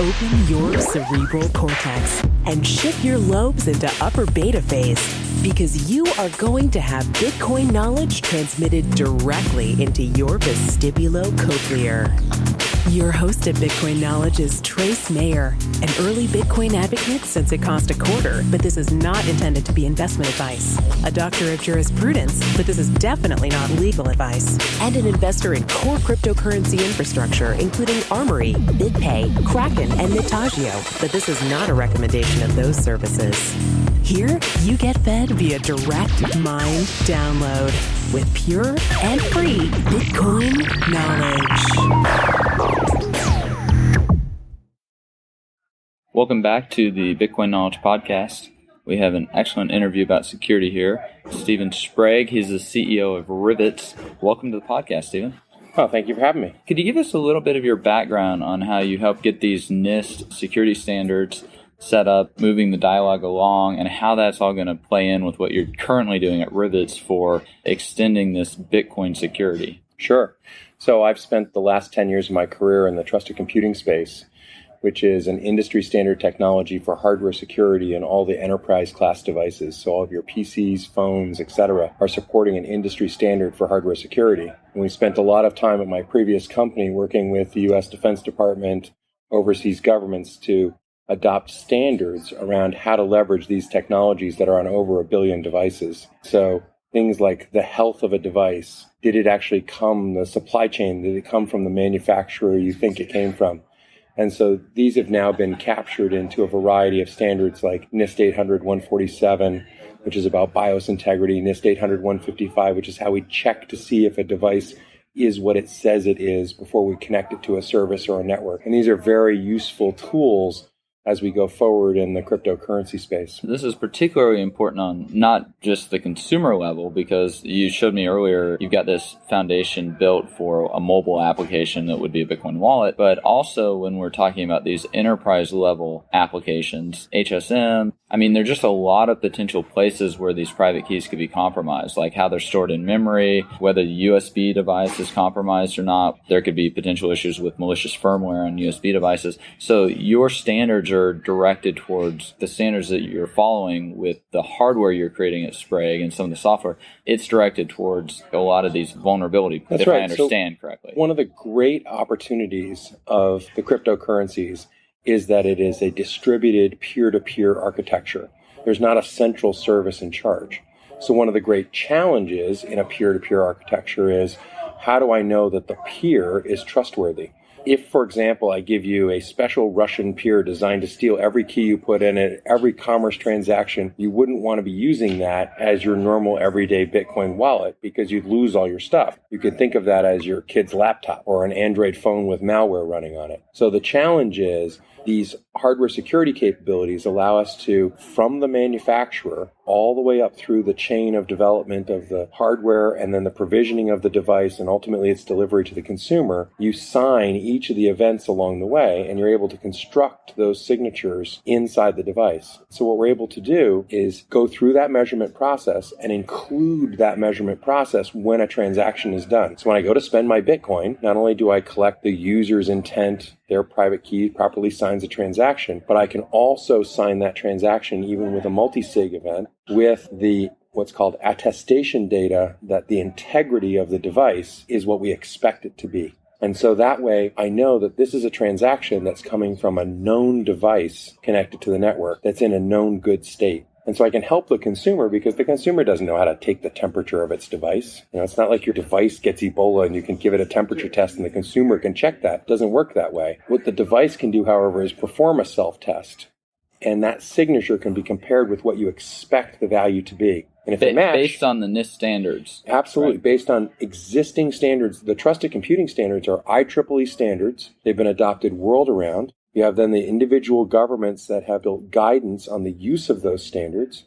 Open your cerebral cortex and shift your lobes into upper beta phase, because you are going to have Bitcoin knowledge transmitted directly into your vestibulocochlear. Your host of Bitcoin Knowledge is Trace Mayer, an early Bitcoin advocate since it cost $0.25, but this is not intended to be investment advice. A doctor of jurisprudence, but this is definitely not legal advice. And an investor in core cryptocurrency infrastructure, including Armory, BitPay, Kraken, and Mitagio, but this is not a recommendation of those services. Here, you get fed via direct mind download with pure and free Bitcoin knowledge. Welcome back to the Bitcoin Knowledge Podcast. We have an excellent interview about security here. Steve Sprauge, he's the CEO of Rivetz. Welcome to the podcast, Stephen. Oh, thank you for having me. Could you give us a little bit of your background on how you help get these NIST security standards set up, moving the dialogue along, and how that's all going to play in with what you're currently doing at Rivetz for extending this Bitcoin security? Sure. So I've spent the last 10 years of my career in the trusted computing space, which is an industry standard technology for hardware security in all the enterprise class devices. So all of your PCs, phones, etc., are supporting an industry standard for hardware security. And we spent a lot of time at my previous company working with the U.S. Defense Department, overseas governments to adopt standards around how to leverage these technologies that are on over 1 billion devices. So things like the health of a device. Did it actually come, the supply chain, did it come from the manufacturer you think it came from? And so these have now been captured into a variety of standards like NIST 800-147, which is about BIOS integrity, NIST 800-155, which is how we check to see if a device is what it says it is before we connect it to a service or a network. And these are very useful tools as we go forward in the cryptocurrency space. This is particularly important on not just the consumer level, because you showed me earlier you've got this foundation built for a mobile application that would be a Bitcoin wallet, but also when we're talking about these enterprise level applications, HSM, I mean, there's just a lot of potential places where these private keys could be compromised, like how they're stored in memory, whether the USB device is compromised or not. There could be potential issues with malicious firmware on USB devices. So your standards are directed towards the standards that you're following with the hardware you're creating at Sprague and some of the software. It's directed towards a lot of these vulnerabilities, That's if right. I understand correctly. One of the great opportunities of the cryptocurrencies is that it is a distributed peer-to-peer architecture. There's not a central service in charge. So one of the great challenges in a peer-to-peer architecture is, how do I know that the peer is trustworthy? If, for example, I give you a special Russian peer designed to steal every key you put in it, every commerce transaction, you wouldn't want to be using that as your normal everyday Bitcoin wallet because you'd lose all your stuff. You could think of that as your kid's laptop or an Android phone with malware running on it. So the challenge is these hardware security capabilities allow us to, from the manufacturer all the way up through the chain of development of the hardware and then the provisioning of the device and ultimately its delivery to the consumer, you sign each of the events along the way and you're able to construct those signatures inside the device. So what we're able to do is go through that measurement process and include that measurement process when a transaction is done. So when I go to spend my Bitcoin, not only do I collect the user's intent, their private key properly signs a transaction, but I can also sign that transaction even with a multi-sig event with the what's called attestation data that the integrity of the device is what we expect it to be. And so that way I know that this is a transaction that's coming from a known device connected to the network that's in a known good state. And so I can help the consumer because the consumer doesn't know how to take the temperature of its device. You know, it's not like your device gets Ebola and you can give it a temperature test and the consumer can check that. It doesn't work that way. What the device can do, however, is perform a self-test. And that signature can be compared with what you expect the value to be. And if it matches, based on the NIST standards. Absolutely. Right. Based on existing standards. The trusted computing standards are IEEE standards. They've been adopted world around. You have then the individual governments that have built guidance on the use of those standards.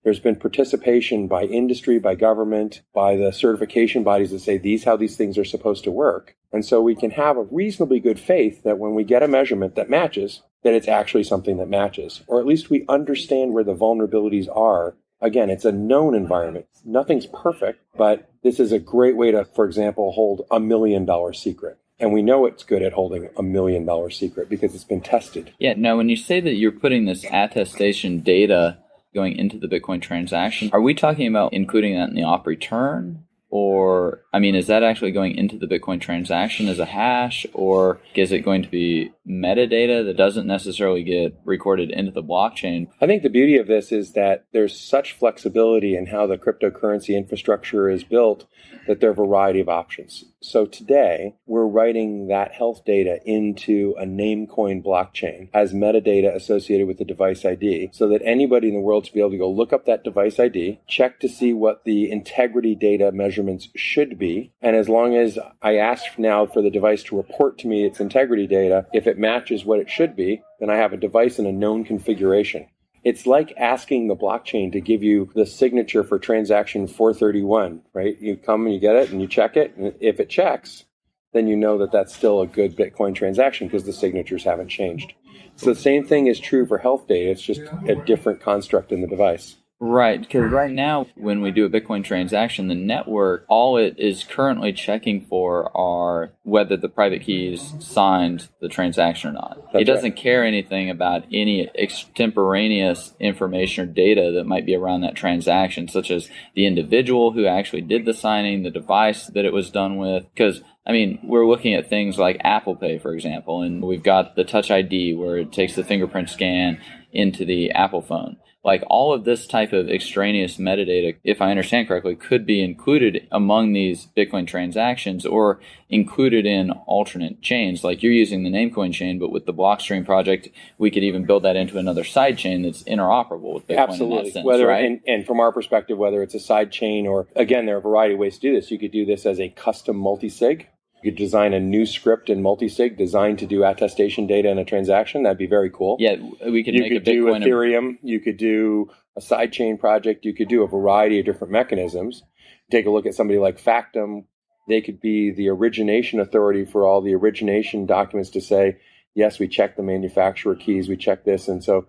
There's been participation by industry, by government, by the certification bodies that say how these things are supposed to work. And so we can have a reasonably good faith that when we get a measurement that matches, that it's actually something that matches. Or at least we understand where the vulnerabilities are. Again, it's a known environment. Nothing's perfect, but this is a great way to, for example, hold $1 million secret. And we know it's good at holding $1 million secret because it's been tested. Yeah, now when you say that you're putting this attestation data going into the Bitcoin transaction, are we talking about including that in the op return? Or, I mean, is that actually going into the Bitcoin transaction as a hash? Or is it going to be metadata that doesn't necessarily get recorded into the blockchain? I think the beauty of this is that there's such flexibility in how the cryptocurrency infrastructure is built that there are a variety of options. So today, we're writing that health data into a Namecoin blockchain as metadata associated with the device ID so that anybody in the world to be able to go look up that device ID, check to see what the integrity data measurements should be. And as long as I ask now for the device to report to me its integrity data, if it matches what it should be, then I have a device in a known configuration. It's like asking the blockchain to give you the signature for transaction 431, right? You come and you get it and you check it. And if it checks, then you know that that's still a good Bitcoin transaction because the signatures haven't changed. So the same thing is true for health data. It's just a different construct in the device. Right, because right now when we do a Bitcoin transaction, the network, all it is currently checking for are whether the private keys signed the transaction or not. It doesn't care anything about any extemporaneous information or data that might be around that transaction, such as the individual who actually did the signing, the device that it was done with. Because, I mean, we're looking at things like Apple Pay, for example, and we've got the Touch ID where it takes the fingerprint scan into the Apple phone. Like all of this type of extraneous metadata, if I understand correctly, could be included among these Bitcoin transactions or included in alternate chains. Like you're using the Namecoin chain, but with the Blockstream project, we could even build that into another side chain that's interoperable with Bitcoin. Absolutely. In that sense, whether right? and from our perspective, whether it's a side chain or, again, there are a variety of ways to do this. You could do this as a custom multi-sig. You could design a new script in multisig designed to do attestation data in a transaction. That'd be very cool. Yeah, we could make a Bitcoin. You could do Ethereum. You could do a sidechain project. You could do a variety of different mechanisms. Take a look at somebody like Factom. They could be the origination authority for all the origination documents to say, yes, we check the manufacturer keys, we check this. And so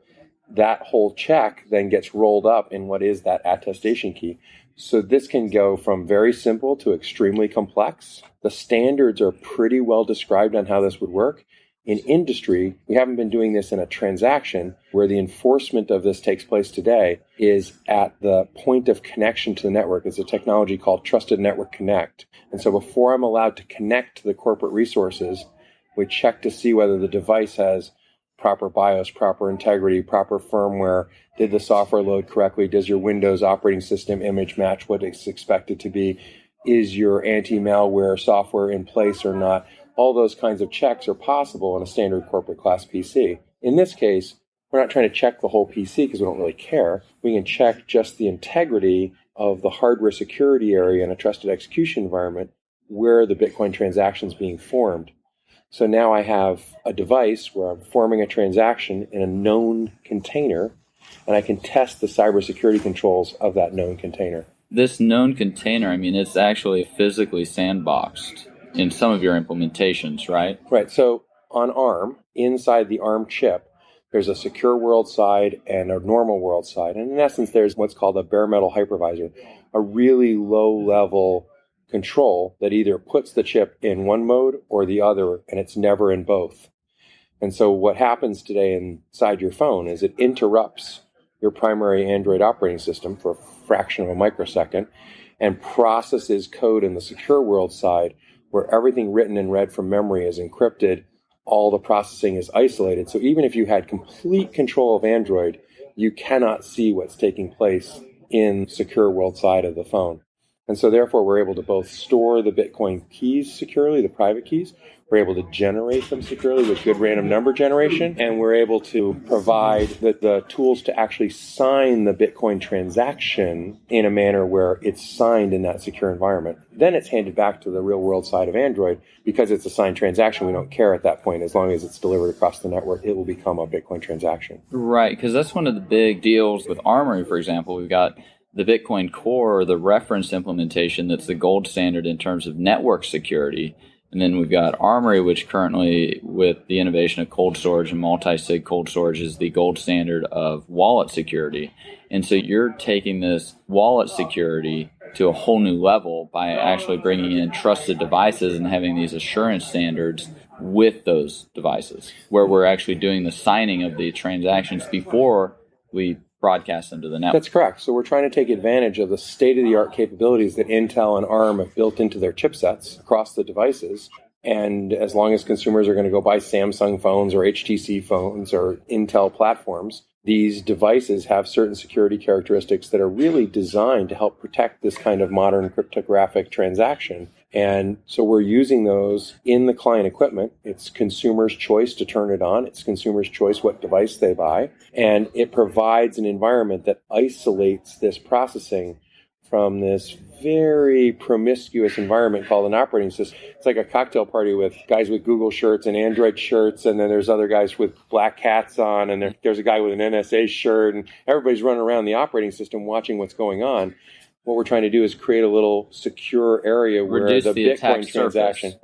that whole check then gets rolled up in what is that attestation key. So this can go from very simple to extremely complex. The standards are pretty well described on how this would work. In industry, we haven't been doing this in a transaction where the enforcement of this takes place today is at the point of connection to the network. It's a technology called Trusted Network Connect. And so before I'm allowed to connect to the corporate resources, we check to see whether the device has proper BIOS, proper integrity, proper firmware. Did the software load correctly? Does your Windows operating system image match what it's expected to be? Is your anti-malware software in place or not? All those kinds of checks are possible on a standard corporate class PC. In this case, we're not trying to check the whole PC because we don't really care. We can check just the integrity of the hardware security area in a trusted execution environment where the Bitcoin transaction is being formed. So now I have a device where I'm forming a transaction in a known container, and I can test the cybersecurity controls of that known container. This known container, I mean, it's actually physically sandboxed in some of your implementations, right? Right. So on ARM, inside the ARM chip, there's a secure world side and a normal world side. And in essence, there's what's called a bare metal hypervisor, a really low-level control that either puts the chip in one mode or the other, and it's never in both. And so what happens today inside your phone is it interrupts your primary Android operating system for a fraction of a microsecond and processes code in the secure world side where everything written and read from memory is encrypted. All the processing is isolated. So even if you had complete control of Android, you cannot see what's taking place in secure world side of the phone. And so therefore, we're able to both store the Bitcoin keys securely, the private keys. We're able to generate them securely with good random number generation. And we're able to provide the tools to actually sign the Bitcoin transaction in a manner where it's signed in that secure environment. Then it's handed back to the real world side of Android. Because it's a signed transaction, we don't care at that point. As long as it's delivered across the network, it will become a Bitcoin transaction. Right, because that's one of the big deals with Armory, for example. We've got the Bitcoin Core, the reference implementation that's the gold standard in terms of network security. And then we've got Armory, which currently, with the innovation of cold storage and multi-sig cold storage, is the gold standard of wallet security. And so you're taking this wallet security to a whole new level by actually bringing in trusted devices and having these assurance standards with those devices, where we're actually doing the signing of the transactions before we broadcast them to the network. That's correct. So we're trying to take advantage of the state-of-the-art capabilities that Intel and ARM have built into their chipsets across the devices. And as long as consumers are going to go buy Samsung phones or HTC phones or Intel platforms, these devices have certain security characteristics that are really designed to help protect this kind of modern cryptographic transaction. And so we're using those in the client equipment. It's consumer's choice to turn it on. It's consumer's choice what device they buy. And it provides an environment that isolates this processing from this very promiscuous environment called an operating system. It's like a cocktail party with guys with Google shirts and Android shirts, and then there's other guys with black hats on, and there's a guy with an NSA shirt, and everybody's running around the operating system watching what's going on. What we're trying to do is create a little secure area where the Bitcoin transaction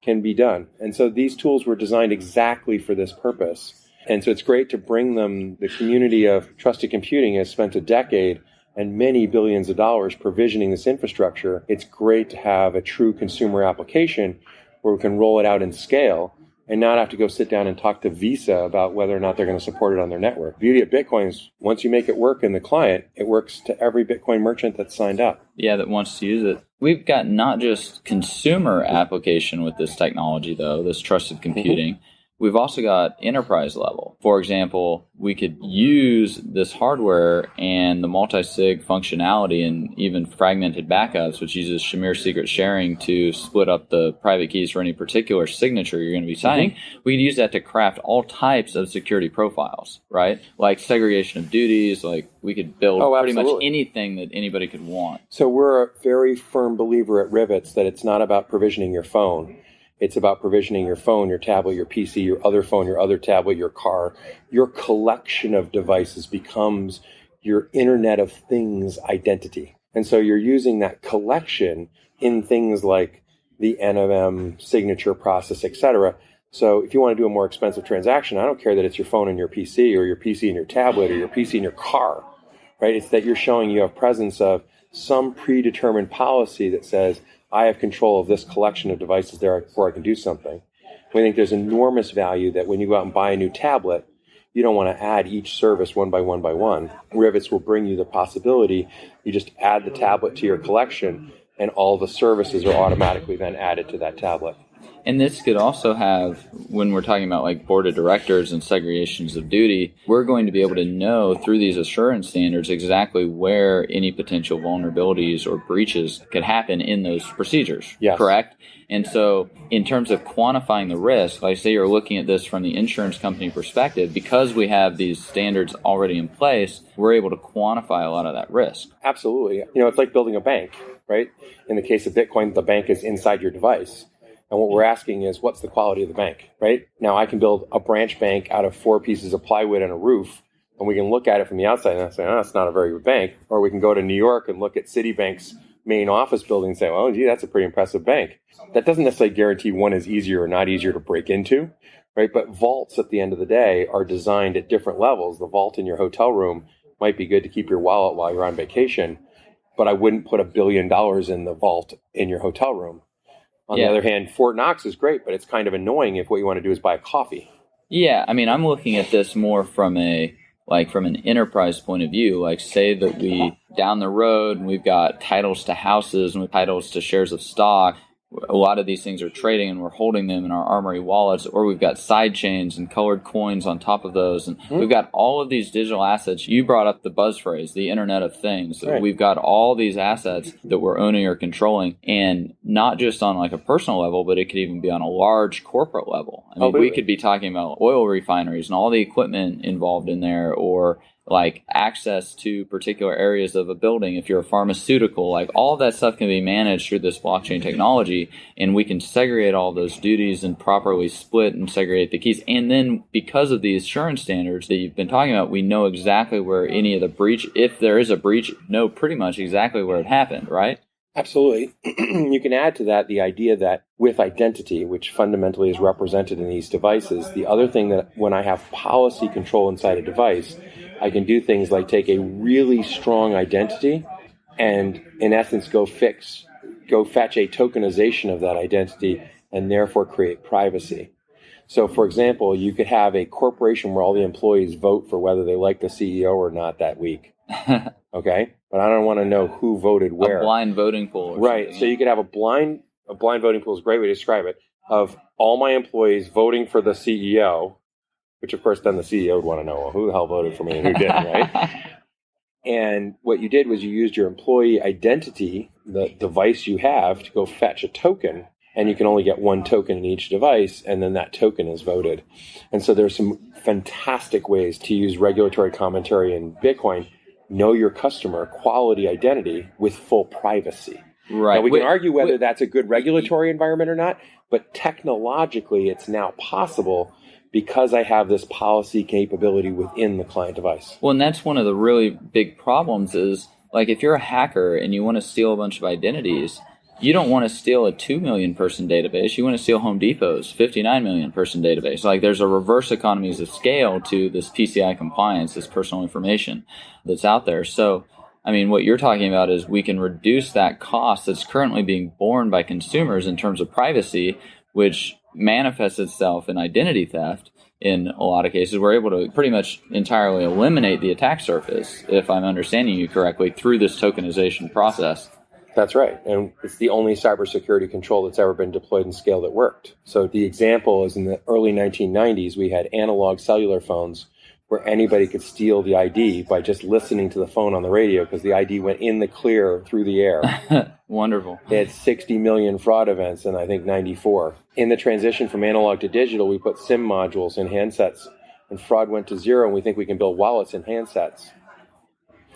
can be done. And so these tools were designed exactly for this purpose. And so it's great to bring them. The community of trusted computing has spent a decade and many billions of dollars provisioning this infrastructure. It's great to have a true consumer application where we can roll it out in scale and not have to go sit down and talk to Visa about whether or not they're going to support it on their network. The beauty of Bitcoin is once you make it work in the client, it works to every Bitcoin merchant that's signed up. Yeah, that wants to use it. We've got not just consumer application with this technology, though, this trusted computing. We've also got enterprise level. For example, we could use this hardware and the multi-sig functionality and even fragmented backups, which uses Shamir secret sharing to split up the private keys for any particular signature you're going to be signing. We could use that to craft all types of security profiles, right? Like segregation of duties, like we could build pretty much anything that anybody could want. So we're a very firm believer at Rivetz that it's not about provisioning your phone. It's about provisioning your phone, your tablet, your PC, your other phone, your other tablet, your car. Your collection of devices becomes your Internet of Things identity. And so you're using that collection in things like the NMM signature process, etc. So if you want to do a more expensive transaction, I don't care that it's your phone and your PC or your PC and your tablet or your PC and your car, right? It's that you're showing you have presence of some predetermined policy that says, I have control of this collection of devices there before I can do something. We think there's enormous value that when you go out and buy a new tablet, you don't want to add each service one by one by one. Rivetz will bring you the possibility. You just add the tablet to your collection, and all the services are automatically then added to that tablet. And this could also have, when we're talking about like board of directors and segregations of duty, we're going to be able to know through these assurance standards exactly where any potential vulnerabilities or breaches could happen in those procedures, correct? And so in terms of quantifying the risk, like say you're looking at this from the insurance company perspective, because we have these standards already in place, we're able to quantify a lot of that risk. Absolutely. You know, it's like building a bank, right? In the case of Bitcoin, the bank is inside your device. And what we're asking is, what's the quality of the bank, right? Now, I can build a branch bank out of 4 pieces of plywood and a roof, and we can look at it from the outside and say, oh, that's not a very good bank. Or we can go to New York and look at Citibank's main office building and say, oh, gee, that's a pretty impressive bank. That doesn't necessarily guarantee one is easier or not easier to break into, right? But vaults at the end of the day are designed at different levels. The vault in your hotel room might be good to keep your wallet while you're on vacation, but I wouldn't put $1 billion in the vault in your hotel room. On the other hand, Fort Knox is great, but it's kind of annoying if what you want to do is buy a coffee. Yeah, I mean, I'm looking at this more from an enterprise point of view. Like, say that we down the road and we've got titles to houses and titles to shares of stock. A lot of these things are trading and we're holding them in our Armory wallets, or we've got side chains and colored coins on top of those. And we've got all of these digital assets. You brought up the buzz phrase, the Internet of Things. Right. We've got all these assets that we're owning or controlling, and not just on like a personal level, but it could even be on a large corporate level. I mean, we could be talking about oil refineries and all the equipment involved in there, or like access to particular areas of a building. If you're a pharmaceutical, like all of that stuff can be managed through this blockchain technology, and we can segregate all those duties and properly split and segregate the keys. And then because of the assurance standards that you've been talking about, we know exactly where any of the breach, if there is a breach, know pretty much exactly where it happened, right? Absolutely. You can add to that the idea that with identity, which fundamentally is represented in these devices, the other thing that when I have policy control inside a device, I can do things like take a really strong identity and in essence go fetch a tokenization of that identity and therefore create privacy. So, for example, you could have a corporation where all the employees vote for whether they like the CEO or not that week. Okay? But I don't want to know who voted where. A blind voting pool. Right. So you could have a blind voting pool is a great way to describe it, of all my employees voting for the CEO, which of course then the CEO would want to know, well, who the hell voted for me and who didn't, right? And what you did was you used your employee identity, the device you have, to go fetch a token. And you can only get one token in each device, and then that token is voted. And so there's some fantastic ways to use regulatory commentary in Bitcoin, know your customer, quality identity with full privacy. Right. Now, we can argue whether that's a good regulatory environment or not, but technologically it's now possible because I have this policy capability within the client device. Well, and that's one of the really big problems is, like, if you're a hacker and you want to steal a bunch of identities, you don't want to steal a 2 million person database. You want to steal Home Depot's 59 million person database. Like, there's a reverse economies of scale to this PCI compliance, this personal information that's out there. So, I mean, what you're talking about is we can reduce that cost that's currently being borne by consumers in terms of privacy, which manifests itself in identity theft. In a lot of cases, we're able to pretty much entirely eliminate the attack surface, if I'm understanding you correctly, through this tokenization process. That's right. And it's the only cybersecurity control that's ever been deployed and scaled that worked. So the example is in the early 1990s, we had analog cellular phones where anybody could steal the ID by just listening to the phone on the radio because the ID went in the clear through the air. Wonderful. They had 60 million fraud events in, I think, 94. In the transition from analog to digital, we put SIM modules in handsets, and fraud went to zero, and we think we can build wallets in handsets.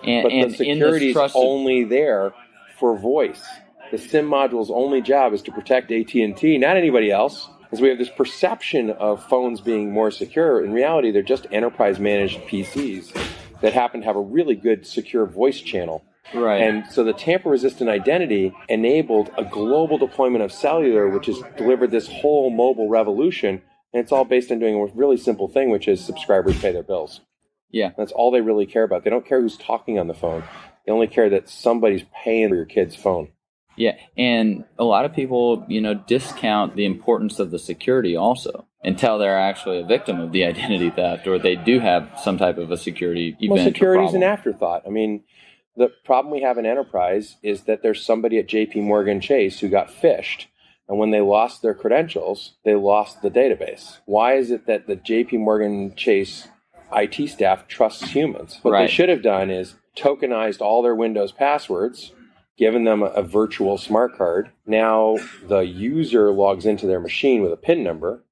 But the security is only there for voice. The SIM module's only job is to protect AT&T, not anybody else. As we have this perception of phones being more secure, in reality, they're just enterprise-managed PCs that happen to have a really good secure voice channel. Right. And so the tamper-resistant identity enabled a global deployment of cellular, which has delivered this whole mobile revolution. And it's all based on doing a really simple thing, which is subscribers pay their bills. Yeah. That's all they really care about. They don't care who's talking on the phone. They only care that somebody's paying for your kid's phone. Yeah, and a lot of people, discount the importance of the security also until they're actually a victim of the identity theft, or they do have some type of a security event. Well, security is an afterthought. I mean, the problem we have in enterprise is that there's somebody at JP Morgan Chase who got phished, and when they lost their credentials, they lost the database. Why is it that the JP Morgan Chase IT staff trusts humans? What they should have done is tokenized all their Windows passwords, given them a virtual smart card. Now the user logs into their machine with a PIN number,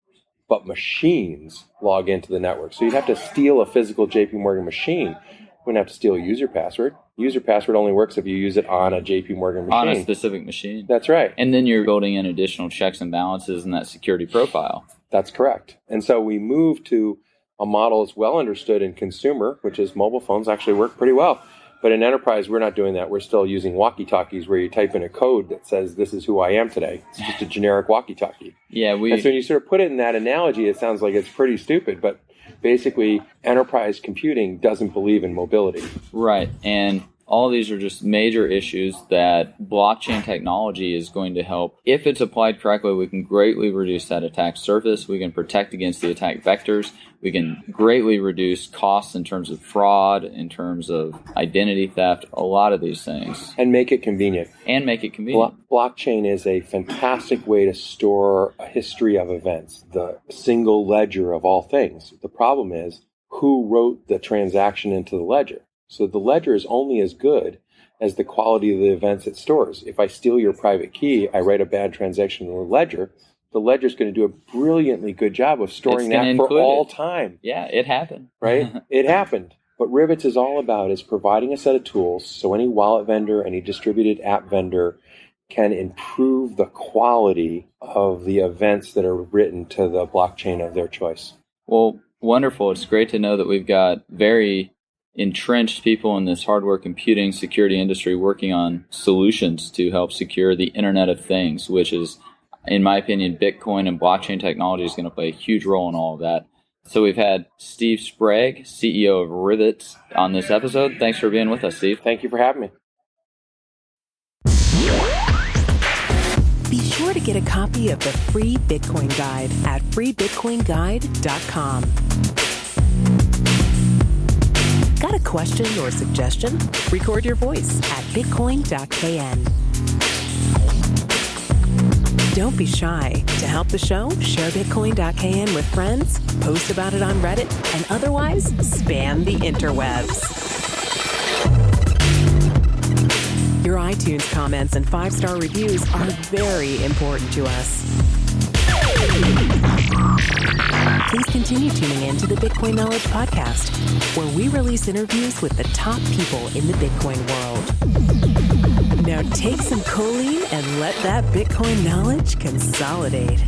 but machines log into the network. So you'd have to steal a physical JP Morgan machine. You wouldn't have to steal a user password. User password only works if you use it on a JP Morgan machine. On a specific machine. That's right. And then you're building in additional checks and balances in that security profile. That's correct. And so we moved to a model that's well understood in consumer, which is mobile phones actually work pretty well. But in enterprise, we're not doing that. We're still using walkie-talkies where you type in a code that says, this is who I am today. It's just a generic walkie-talkie. Yeah, and so when you sort of put it in that analogy, it sounds like it's pretty stupid. But basically, enterprise computing doesn't believe in mobility. Right. And all of these are just major issues that blockchain technology is going to help. If it's applied correctly, we can greatly reduce that attack surface. We can protect against the attack vectors. We can greatly reduce costs in terms of fraud, in terms of identity theft, a lot of these things. And make it convenient. Blockchain is a fantastic way to store a history of events, the single ledger of all things. The problem is, who wrote the transaction into the ledger? So the ledger is only as good as the quality of the events it stores. If I steal your private key, I write a bad transaction in the ledger is going to do a brilliantly good job of storing that for all time. Yeah, it happened. Right? It happened. What Rivetz is all about is providing a set of tools so any wallet vendor, any distributed app vendor can improve the quality of the events that are written to the blockchain of their choice. Well, wonderful. It's great to know that we've got very entrenched people in this hardware computing security industry working on solutions to help secure the Internet of Things, which is, in my opinion, Bitcoin and blockchain technology is going to play a huge role in all of that. So we've had Steve Sprauge, CEO of Rivetz, on this episode. Thanks for being with us, Steve. Thank you for having me. sure to get a copy of the free Bitcoin Guide at freebitcoinguide.com. Got a question or suggestion? Record your voice at bitcoin.kn. Don't be shy. To help the show, share bitcoin.kn with friends, post about it on Reddit, and otherwise spam the interwebs. Your iTunes comments and 5-star reviews are very important to us. Please continue tuning in to the Bitcoin Knowledge Podcast, where we release interviews with the top people in the Bitcoin world. Now take some choline and let that Bitcoin knowledge consolidate.